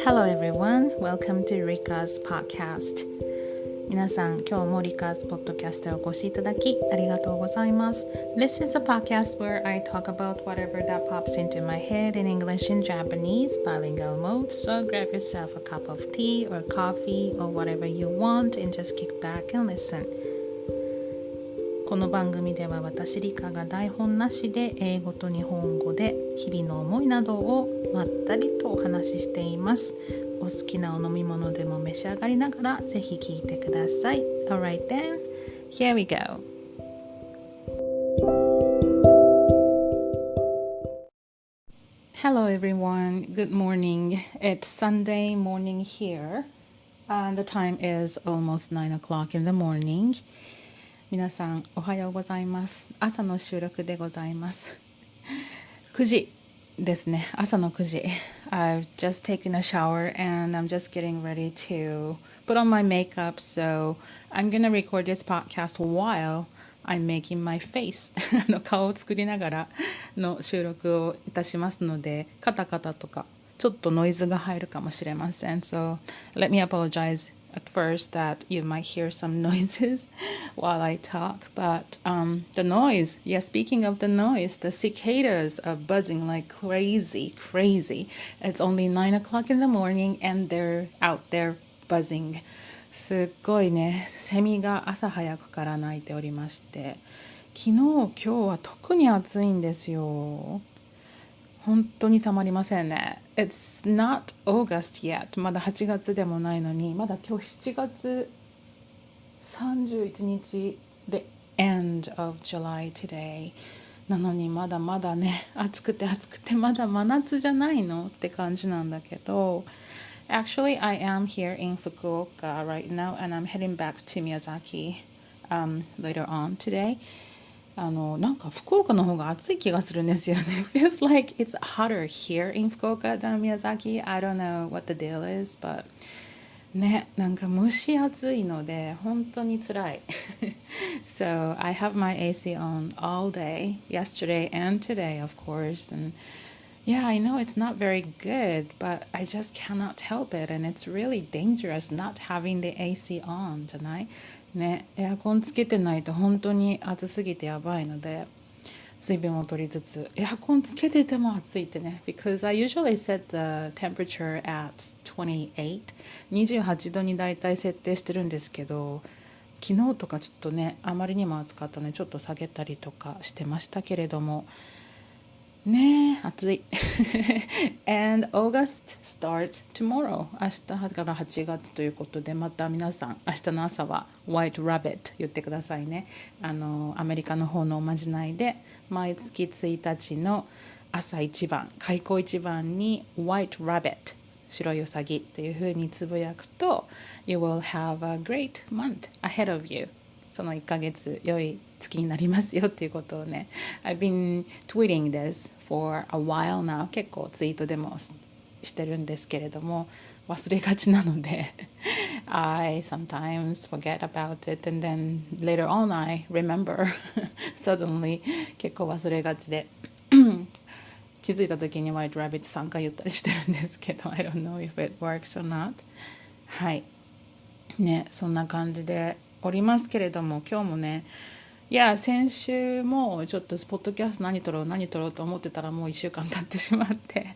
Hello everyone, welcome to Rika's podcast. 皆さん、今日も Rika's podcast へお越しいただきありがとうございます。This is a podcast where I talk about whatever that pops into my head in English and Japanese, bilingual mode, so grab yourself a cup of tea or coffee or whatever you want and just kick back and listen.この番組では私リカが台本なしで英語と日本語で日々の思いなどをまったりとお話ししています。お好きなお飲み物でも召し上がりながらぜひ聞いてください。Alright then, here we go. Hello everyone, good morning. It's Sunday morning here. The time is almost 9 o'clock in the morning.皆さんおはようございます。朝の収録でございます。9時ですね。朝の9時。I've just taken a shower and I'm just getting ready to put on my makeup. So I'm gonna record this podcast while I'm making my face. 顔を作りながらの収録をいたしますので、カタカタとかちょっとノイズが入るかもしれません。So let me apologize.At first that you might hear some noises while I talk, but the noise, yeah, speaking of the noise, the cicadas are buzzing like crazy. It's only 9 o'clock in the morning and they're out there buzzing. すっごいね、セミが朝早くから鳴いておりまして、昨日、今日は特に暑いんですよ。本当にたまりませんね。It's not August yet. まだ8月でもないのに、まだ今日7月31日で end of July today. なのにまだまだね、暑くてまだ真夏じゃないのって感じなんだけど。Actually, I am here in Fukuoka right now and I'm heading back to Miyazaki later on today.なんか福岡の方が暑い気がするんですよね。Feels like it's hotter here in Fukuoka than Miyazaki. I don't know what the deal is, but ね、なんか蒸し暑いので本当に辛い。So I have my AC on all day, yesterday and today, of course. And yeah, I know it's not very good, but I just cannot help it. And it's really dangerous not having the AC on じゃないね、エアコンつけてないと本当に暑すぎてやばいので水分を取りつつエアコンつけてても暑いってね because I usually set the temperature at 28度にだいたい設定してるんですけど昨日とかちょっとねあまりにも暑かったのでちょっと下げたりとかしてましたけれどもねえ暑いAnd August starts tomorrow 明日から8月ということでまた皆さん明日の朝は White Rabbit 言ってくださいねアメリカの方のおまじないで毎月1日の朝一番開口一番に White Rabbit 白いウサギというふうにつぶやくと You will have a great month ahead of youその1ヶ月良い月になりますよっていうことをね I've been tweeting this for a while now 結構ツイートでもしてるんですけれども忘れがちなのでI sometimes forget about it and then later on I remember suddenly 結構忘れがちで気づいた時に White Rabbit 3回言ったりしてるんですけど I don't know if it works or not はいねそんな感じでおりますけれども今日もねいや先週もちょっとポッドキャスト何撮ろうと思ってたらもう1週間経ってしまって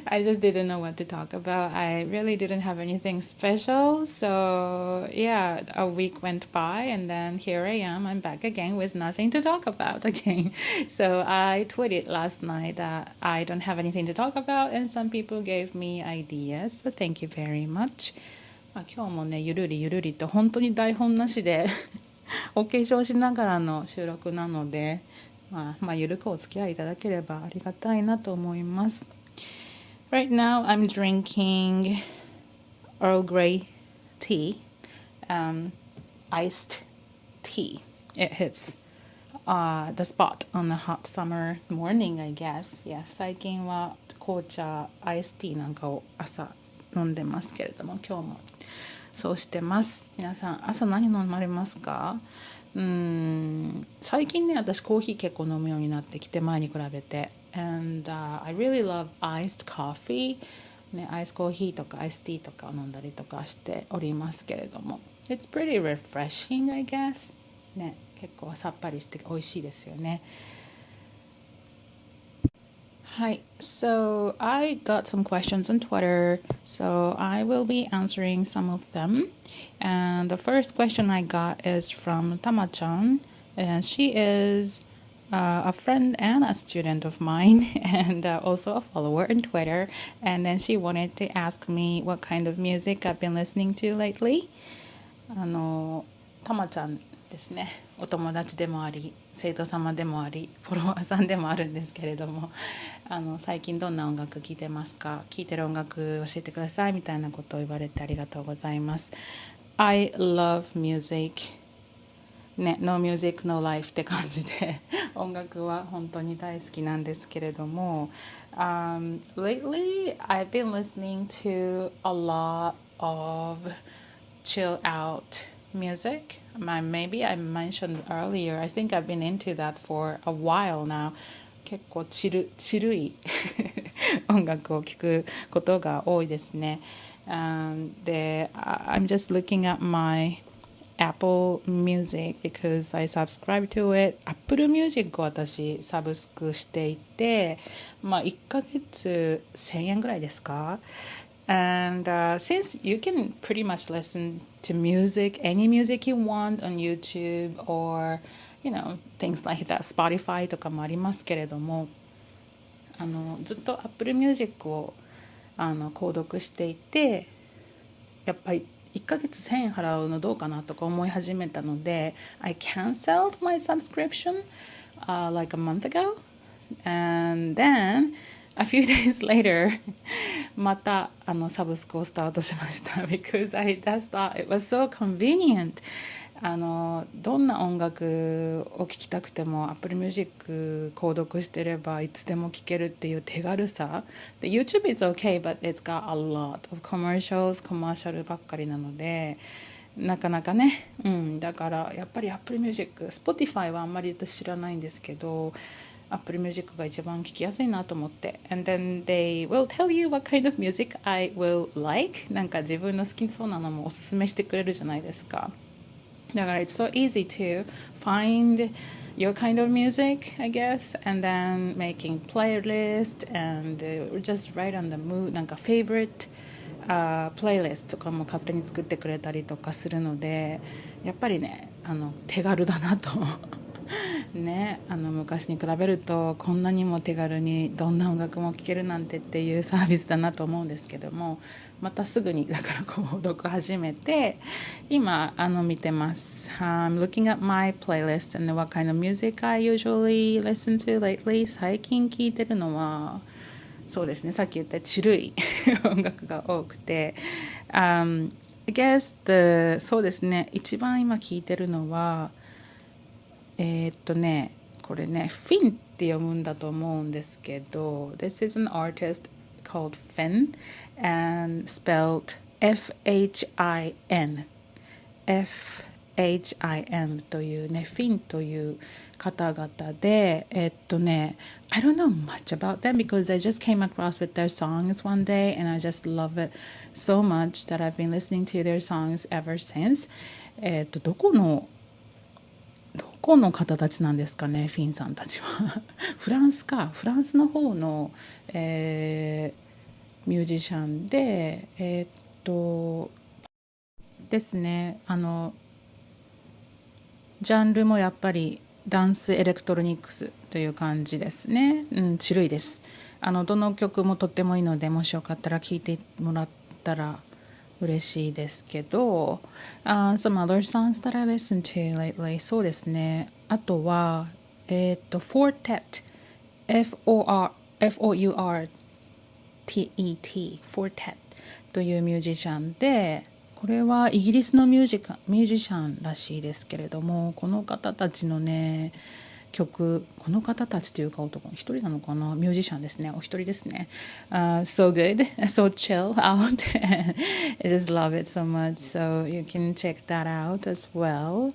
I just didn't know what to talk about. I really didn't have anything special. So yeah, a week went by and then here I am. I'm back again with nothing to talk about again. So I tweeted last night that I don't have anything to talk about and some people gave me ideas. So thank you very much. 今日もねゆるりと本当に台本なしでお化粧しながらの収録なのでまあゆるくお付き合いいただければありがたいなと思います Right now I'm drinking Earl Grey tea iced tea It hits the spot on a hot summer morning I guess Yes 最近は紅茶アイスティーなんかを朝飲んでますけれども今日もそうしてます皆さん朝何飲まれますか最近ね私コーヒー結構飲むようになってきて前に比べてAnd I really love iced coffee ね、アイスコーヒーとかアイスティーとかを飲んだりとかしておりますけれども It's pretty refreshing, I guess ね、結構さっぱりして美味しいですよね。Hi, so I got some questions on Twitter, so I will be answering some of them. And the first question I got is from Tama-chan, and she is a friend and a student of mine, and also a follower on Twitter. And then she wanted to ask me what kind of music I've been listening to lately. たまちゃんですね、お友達でもあり生徒様でもありフォロワーさんでもあるんですけれども、最近どんな音楽聴いてますか、聴いてる音楽教えてくださいみたいなことを言われてありがとうございます。 I love music ね、No music, no life って感じで音楽は本当に大好きなんですけれども、lately I've been listening to a lot of chill out music. Maybe I mentioned earlier, I think I've been into that for a while now. 結構チルい音楽を聴くことが多いですね。で、I'm just looking at my Apple Music because I subscribe to it. Apple Music を私サブスクしていて、1ヶ月1000円ぐらいですか。And since you can pretty much listen to music, any music you want on YouTube or, things like that, Spotify とかもありますけれども、ずっと Apple Music を購読していて、やっぱり1ヶ月1000円払うのどうかなとか思い始めたので、I canceled my subscription like a month ago. And then,A few days later またサブスクをスタートしました because I just thought it was so convenient. どんな音楽を聴きたくても Apple Music 購読してればいつでも聴けるっていう手軽さで YouTube is okay but it's got a lot of commercials コマーシャルばっかりなのでなかなかね、だからやっぱり Apple Music、Spotify はあんまり私知らないんですけどApple Music が一番聴きやすいなと思って And then they will tell you what kind of music I will like なんか自分の好きそうなのもおすすめしてくれるじゃないですか。だから it's so easy to find your kind of music, I guess, and then making playlist and just write on the mood なんか favoriteプレイリストとかも勝手に作ってくれたりとかするのでやっぱりね手軽だなとね、昔に比べるとこんなにも手軽にどんな音楽も聴けるなんてっていうサービスだなと思うんですけどもまたすぐにだから購読始めて今見てます、I'm looking at my playlist and what kind of music I usually listen to lately 最近聴いてるのはそうですねさっき言ったチルい音楽が多くて、I guess そうですね一番今聴いてるのはこれねフィンって読むんだと思うんですけど This is an artist called Finn and spelled F-H-I-N F-H-I-N というねフィンという方々でI don't know much about them because I just came across with their songs one day and I just love it so much that I've been listening to their songs ever since どこの方たちなんですかねフィンさんたちはフランスの方の、ミュージシャンでですねジャンルもやっぱりダンスエレクトロニクスという感じですね、チルいですどの曲もとってもいいのでもしよかったら聴いてもらったら嬉しいですけど、some other songs that I listen to lately そうですねあとはFortet F-O-U-R-T-E-T Fortet というミュージシャンでこれはイギリスのミュージシャンらしいですけれどもこの方たちのね曲この方たちというか男一人なのかなミュージシャンですねお一人ですね、so good so chill out I just love it so much so you can check that out as well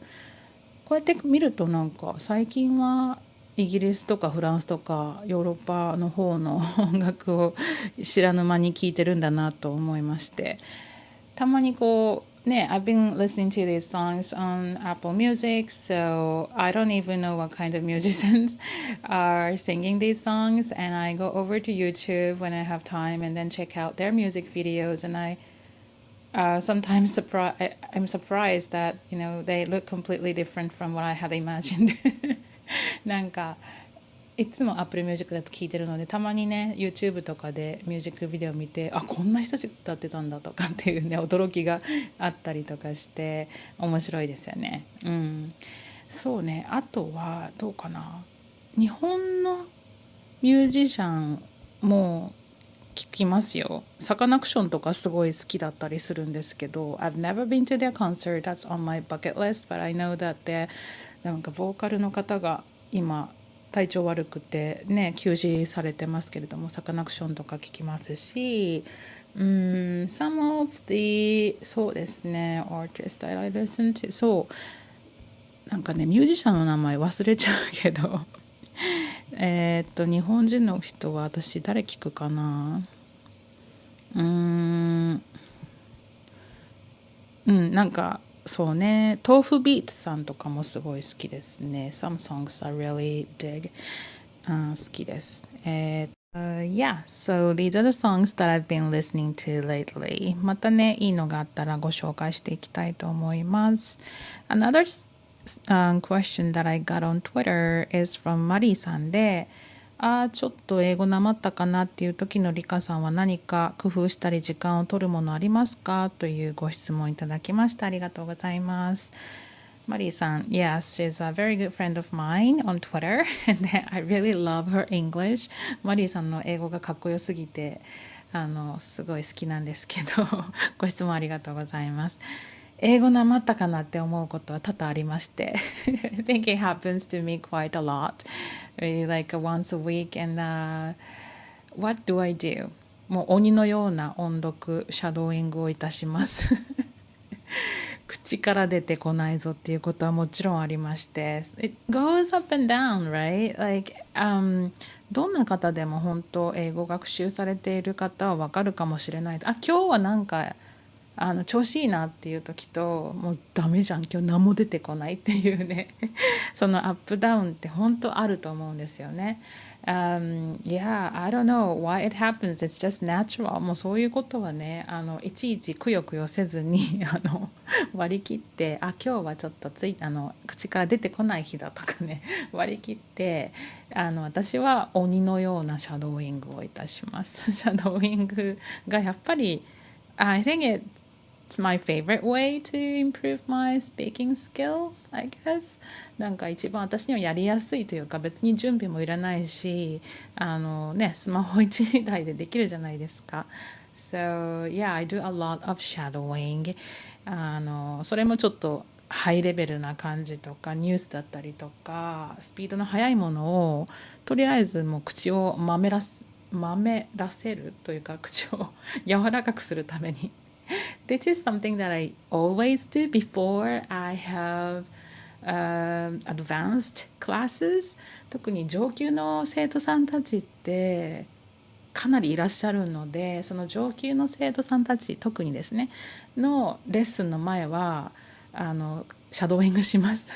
こうやって見るとなんか最近はイギリスとかフランスとかヨーロッパの方の音楽を知らぬ間に聴いてるんだなと思いまして、たまにこうね、I've been listening to these songs on Apple Music, so I don't even know what kind of musicians are singing these songs, and I go over to YouTube when I have time and then check out their music videos, and I sometimes I'm surprised that they look completely different from what I had imagined. なんかいつも Apple Music だと聴いてるので、たまにね YouTube とかでミュージックビデオ見て、あ、こんな人たち歌ってたんだとかっていうね、驚きがあったりとかして面白いですよね。そうね。あとはどうかな、日本のミュージシャンも聞きますよ。サカナクションとかすごい好きだったりするんですけど、 I've never been to their concert. That's on my bucket list, but I know that they're なんかボーカルの方が今体調悪くてね休止されてますけれども、サカナクションとか聞きますし、some of the そうですね artists that I listen to、 そうなんかねミュージシャンの名前忘れちゃうけど日本人の人は私誰聞くかな、なんかそうね、豆腐ビーツさんとかもすごい好きですね。 Some songs I really dig、好きです。Yeah, so these are the songs that I've been listening to lately. またね、いいのがあったらご紹介していきたいと思います。Another question that I got on Twitter is from マリーさんで、ちょっと英語なまったかなっていう時のリカさんは何か工夫したり時間を取るものありますかというご質問いただきました。ありがとうございます。マリーさん、Yes, she's a very good friend of mine on Twitter and I really love her English. マリーさんの英語がかっこよすぎてすごい好きなんですけどご質問ありがとうございます。英語なまったかなって思うことは多々ありましてI think it happens to me quite a lot, really like once a week, and what do I do? もう鬼のような音読シャドーイングをいたします口から出てこないぞっていうことはもちろんありまして、 It goes up and down, right? Like, どんな方でも本当英語学習されている方はわかるかもしれない。今日はなんか調子いいなっていう時と、もうダメじゃん今日何も出てこないっていうねそのアップダウンって本当あると思うんですよね。Yeah, I don't know why it happens. It's just natural. もうそういうことはねいちいちくよくよせずに割り切って、今日はちょっと口から出てこない日だとかね割り切って私は鬼のようなシャドーイングをいたしますシャドーイングがやっぱりI think it's my favorite way to improve my speaking skills, I guess. なんか一番私にはやりやすいというか、別に準備もいらないし、スマホ一台でできるじゃないですか。So, yeah, I do a lot of shadowing. それもちょっとハイレベルな感じとか、ニュースだったりとか、スピードの速いものを、とりあえずもう口をまめらせるというか、口を柔らかくするためにThis is something that I always do before I have advanced classes. 特に上級の生徒さんたちってかなりいらっしゃるので、その上級の生徒さんたち特にですねのレッスンの前はシャドーイングします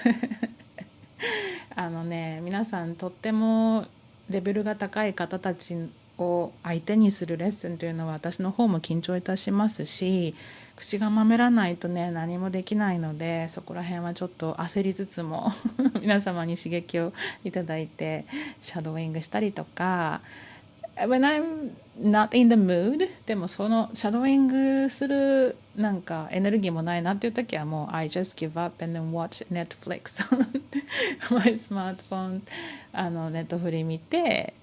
皆さんとってもレベルが高い方たちを相手にするレッスンというのは私の方も緊張いたしますし、口がまめらないとね何もできないので、そこら辺はちょっと焦りつつも皆様に刺激をいただいてシャドーイングしたりとか、 When I'm not in the mood でもそのシャドーイングするなんかエネルギーもないなっていう時はもう I just give up and then watch Netflix on my smartphone ネットフリ見て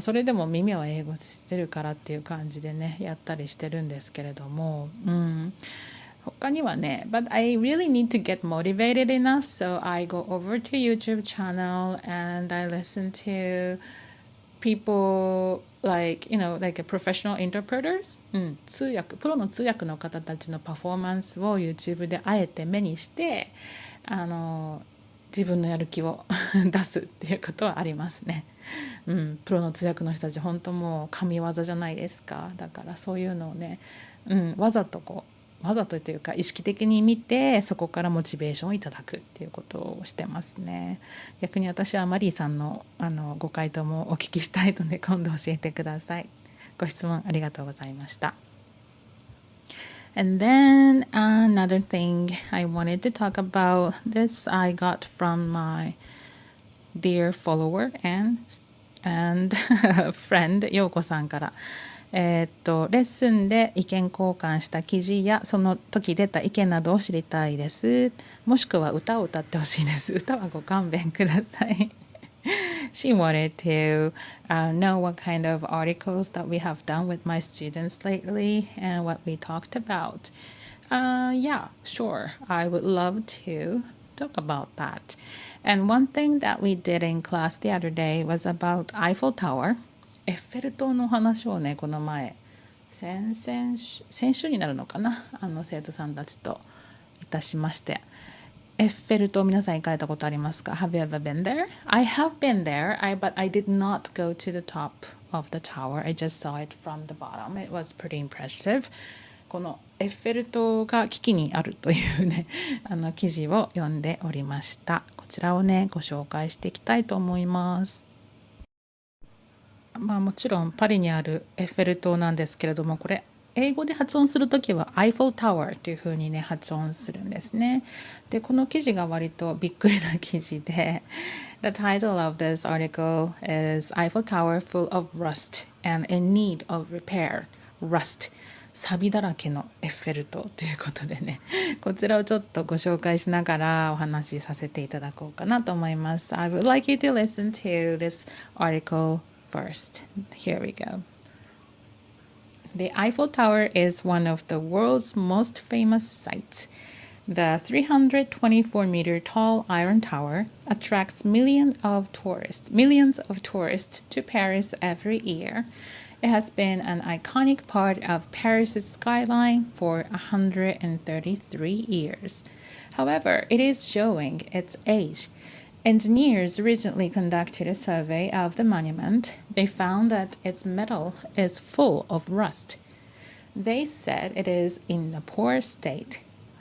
それでも耳は英語してるからっていう感じでねやったりしてるんですけれども、他にはね But I really need to get motivated enough, so I go over to YouTube channel and I listen to people like professional interpreters、プロの通訳の方たちのパフォーマンスを YouTube であえて目にして自分のやる気を出すっていうことはありますね。プロの通訳の人たち本当もう神業じゃないですか。だからそういうのをね、わざとというか意識的に見て、そこからモチベーションをいただくっていうことをしてますね。逆に私はマリーさんのご回答もお聞きしたいので、今度教えてください。ご質問ありがとうございました。And then another thing I wanted to talk about, this I got from my dear follower and friend 陽子さんから、レッスンで意見交換した記事やその時出た意見などを知りたいです。もしくは歌を歌ってほしいです。歌はご勘弁ください。She wanted to know what kind of articles that we have done with my students lately and what we talked about. Yeah, sure. I would love to talk about that. And one thing that we did in class the other day was about Eiffel Tower. エッフェル塔の話をね、この前、先週になるのかな、生徒さんたちといたしまして。エッフェル塔、皆さん行かれたことありますか？ Have you ever been there? I have been there, but I did not go to the top of the tower. I just saw it from the bottom. It was pretty impressive. このエッフェル塔が危機にあるというね、記事を読んでおりました。こちらをね、ご紹介していきたいと思います。もちろんパリにあるエッフェル塔なんですけれども、これ英語で発音するときは Eiffel Tower というふうにね発音するんですね。で、この記事が割とびっくりな記事で、The title of this article is Eiffel Tower full of rust and in need of repair. Rust. 錆だらけのエッフェル塔ということでね、こちらをちょっとご紹介しながらお話しさせていただこうかなと思います。I would like you to listen to this article first. Here we go. The Eiffel Tower is one of the world's most famous sights. The 324-meter tall Iron Tower attracts millions of tourists to Paris every year. It has been an iconic part of Paris's skyline for 133 years. However, it is showing its age. Engineers recently conducted a survey of the monument. They found that its metal is full of rust. They said it is in a poor state.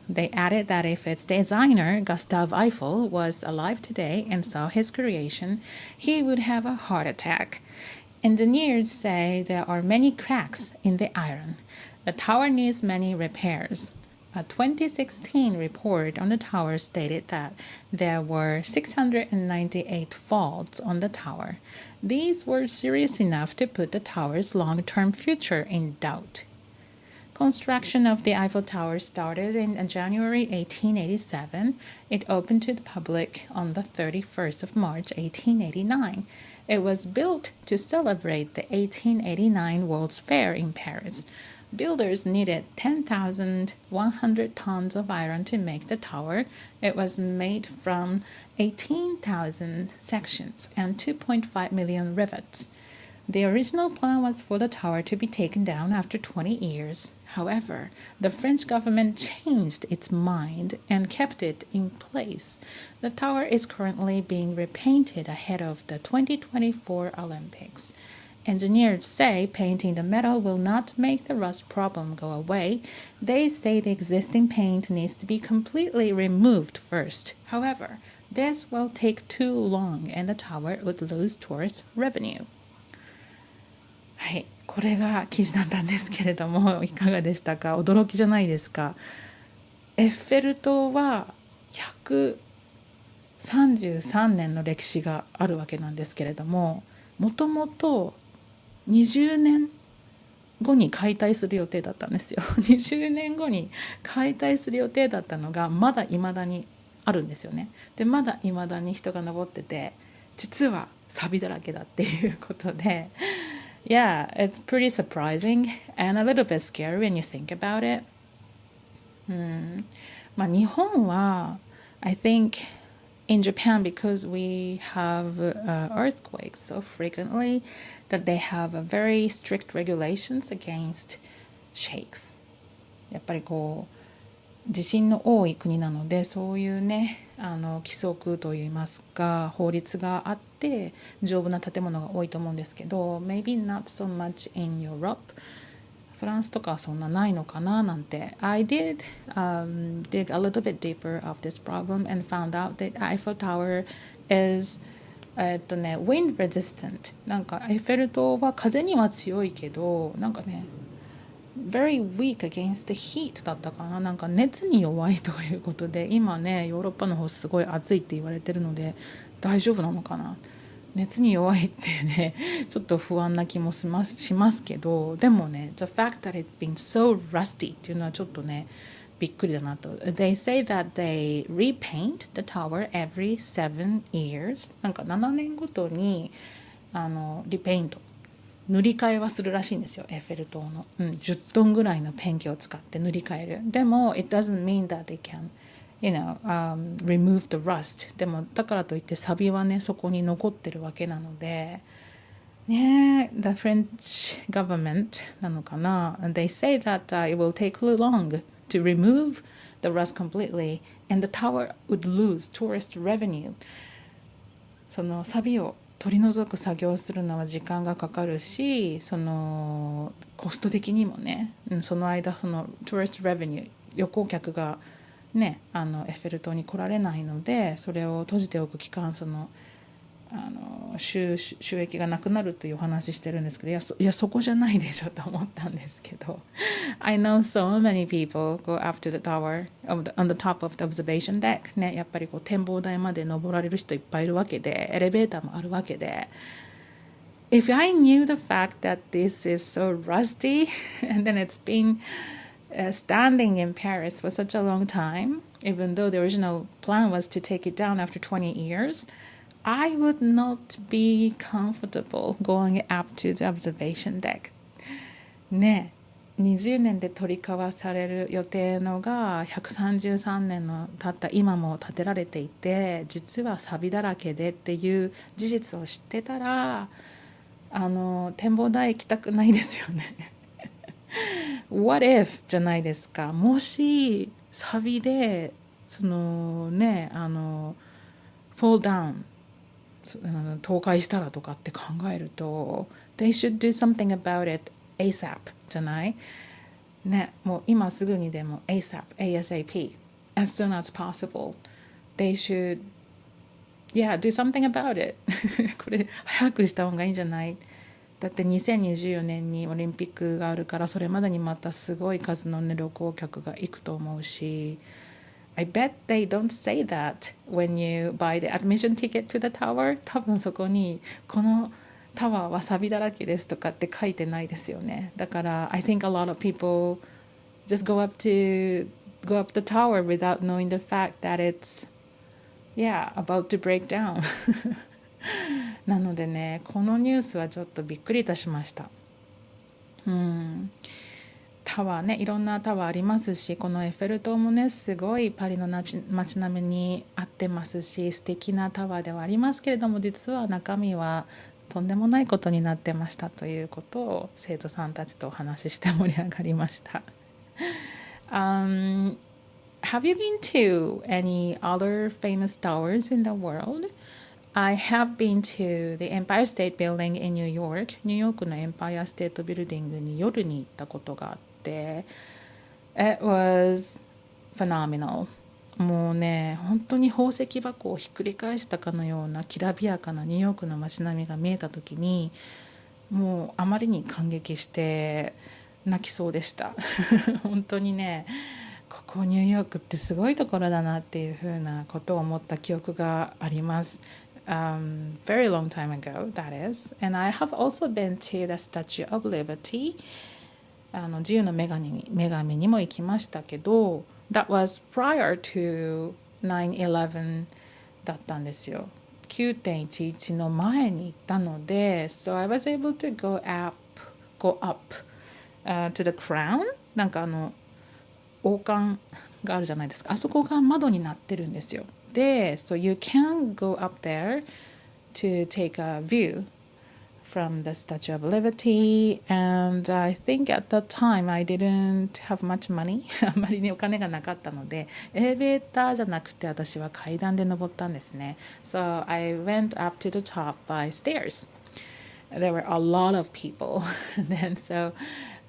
They added that if its designer, Gustave Eiffel, was alive today and saw his creation, he would have a heart attack. Engineers say there are many cracks in the iron. The tower needs many repairs.A 2016 report on the tower stated that there were 698 faults on the tower. These were serious enough to put the tower's long-term future in doubt. Construction of the Eiffel Tower started in January 1887. It opened to the public on the 31st of March 1889. It was built to celebrate the 1889 World's Fair in Paris.Builders needed 10,100 tons of iron to make the tower. It was made from 18,000 sections and 2.5 million rivets. The original plan was for the tower to be taken down after 20 years. However, the French government changed its mind and kept it in place. The tower is currently being repainted ahead of the 2024 Olympics.Engineers say painting the metal will not make the rust problem go away. They say the existing paint needs to be completely removed first. However, this will take too long and the tower would lose tourist revenue. はい、これが記事だったんですけれども、いかがでしたか？驚きじゃないですか？エッフェル塔は133年の歴史があるわけなんですけれども、もともと20年後に解体する予定だったんですよ。20年後に解体する予定だったのがまだ未だにあるんですよね。で、まだ未だに人が登ってて、実は錆だらけだっていうことで、Yeah, it's pretty surprising and a little bit scary when you think about it. 日本は I think in Japan, because we have earthquakes so frequently, that they have a very strict regulations against shakes. やっぱりこう地震の多い国なので、そういうね、規則といいますか法律があって丈夫な建物が多いと思うんですけど maybe not so much in Europe フランスとかはそんなないのかななんて I did dig a little bit deeper of this problem and found out that Eiffel Tower is wind resistant なんかエッフェル塔は風には強いけどなんかねvery weak against the heat だったかななんか熱に弱いということで今ねヨーロッパの方すごい暑いって言われてるので大丈夫なのかな熱に弱いってねちょっと不安な気もしますけどでもね the fact that it's been so rusty っていうのはちょっとねびっくりだなと They say that they repaint the tower every 7 years なんか7年ごとにリペイント塗り替えはするらしいんですよエッフェル塔の、10トンぐらいのペンキを使って塗り替えるでも it doesn't mean that they can remove the rust でもだからといってサビはねそこに残ってるわけなのでね the French government なのかな and they say that、it will take too long to remove the rust completely and the tower would lose tourist revenue そのサビを取り除く作業をするのは時間がかかるしそのコスト的にもね、その間そのトゥーリストレベニュー旅行客がねエッフェル塔に来られないのでそれを閉じておく期間収益がなくなるというお話してるんですけどいやそこじゃないでしょと思ったんですけど I know so many people go up to the tower on the top of the observation deck ねやっぱりこう展望台まで登られる人いっぱいいるわけでエレベーターもあるわけで If I knew the fact that this is so rusty and then it's been、standing in Paris for such a long time even though the original plan was to take it down after 20 years I would not be comfortable going up to the observation deck ね20年で取り交わされる予定のが133年の経った今も建てられていて実は錆だらけでっていう事実を知ってたら展望台行きたくないですよねWhat if じゃないですかもし錆でそのねfall down倒壊したらとかって考えると They should do something about it ASAP じゃないねもう今すぐにでも ASAP as soon as possible They should do something about it これ早くした方がいいんじゃないだって2024年にオリンピックがあるからそれまでにまたすごい数の、ね、旅行客が行くと思うしI bet they don't say that when you buy the admission ticket to the tower 多分そこにこのタワーは錆だらけですとかって書いてないですよねだから I think a lot of people just go up the tower without knowing the fact that it's about to break down なのでねこのニュースはちょっとびっくりいたしましたタワーねいろんなタワーありますしこのエッフェル塔もねすごいパリの街並みに合ってますし素敵なタワーではありますけれども実は中身はとんでもないことになってましたということを生徒さんたちとお話しして盛り上がりました、Have you been to any other famous towers in the world?I have been to the Empire State Building in New York ニューヨークのエンパイアステートビルディングに夜に行ったことがあって It was phenomenal もうね本当に宝石箱をひっくり返したかのようなきらびやかなニューヨークの街並みが見えた時にもうあまりに感激して泣きそうでした本当にねここニューヨークってすごいところだなっていうふうなことを思った記憶がありますvery long time ago, that is. And I have also been to the Statue of Liberty. 自由の女神にも行きましたけど、that was prior to 9/11だったんですよ。9.11 の前に行ったので、so I was able to go up、to the crown. なんか王冠があるじゃないですか。あそこが窓になってるんですよ。で、so you can go up there to take a view from the Statue of Liberty, and I think at that time I didn't have much money あんまりねお金がなかったのでエレベーターじゃなくて私は階段で登ったんですね。 So I went up to the top by stairs. There were a lot of people and then so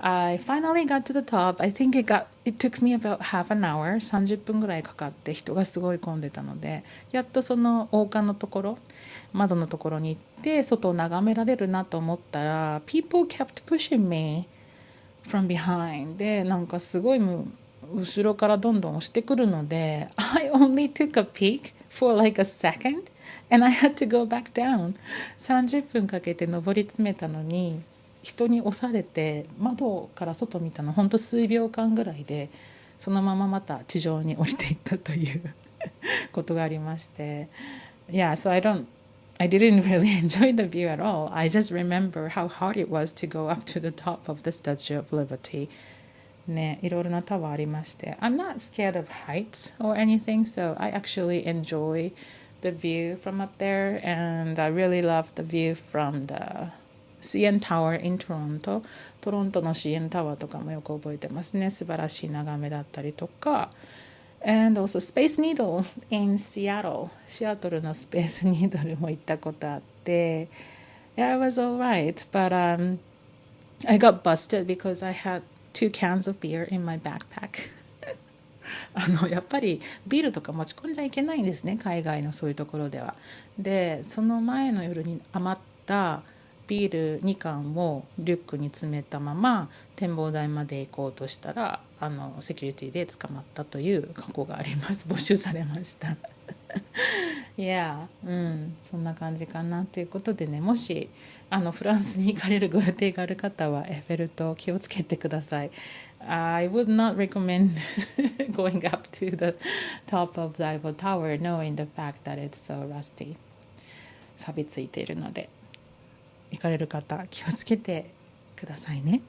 I finally got to the top. I think it took me about half an hour. 30分ぐらいかかって人がすごい混んでたので、やっとその王冠のところ、窓のところに行って外を眺められるなと思ったら、people kept pushing me from behind. で、なんかすごい後ろからどんどん押してくるので、I only took a peek for like a second and I had to go back down. 30分かけて登り詰めたのに、人に押されて窓から外見たのほんと数秒間ぐらいでそのまままた地上に降りていったということがありまして Yeah, so I didn't really enjoy the view at all. I just remember how hard it was to go up to the top of the Statue of Liberty. ね、いろいろなタワーありまして I'm not scared of heights or anything, so I actually enjoy the view from up there, and I really love the view from the CN Tower in Toronto. トロントの CN タワーとかもよく覚えてますね。素晴らしい眺めだったりとか。And also Space Needle in Seattle. シアトルのスペースニードルも行ったことあって。Yeah, it was alright, but I got busted because I had 2 cans of beer in my backpack. やっぱりビールとか持ち込んじゃいけないんですね。海外のそういうところでは。で、その前の夜に余ったビール2缶をリュックに詰めたまま展望台まで行こうとしたらセキュリティで捕まったという過去があります。没収されましたいや、そんな感じかなということでね、もしフランスに行かれるご予定がある方はエッフェル塔気をつけてください。I would not recommend going up to the top of the Eiffel Tower knowing the fact that it's so rusty. 錆びついているので行かれる方気をつけてくださいね。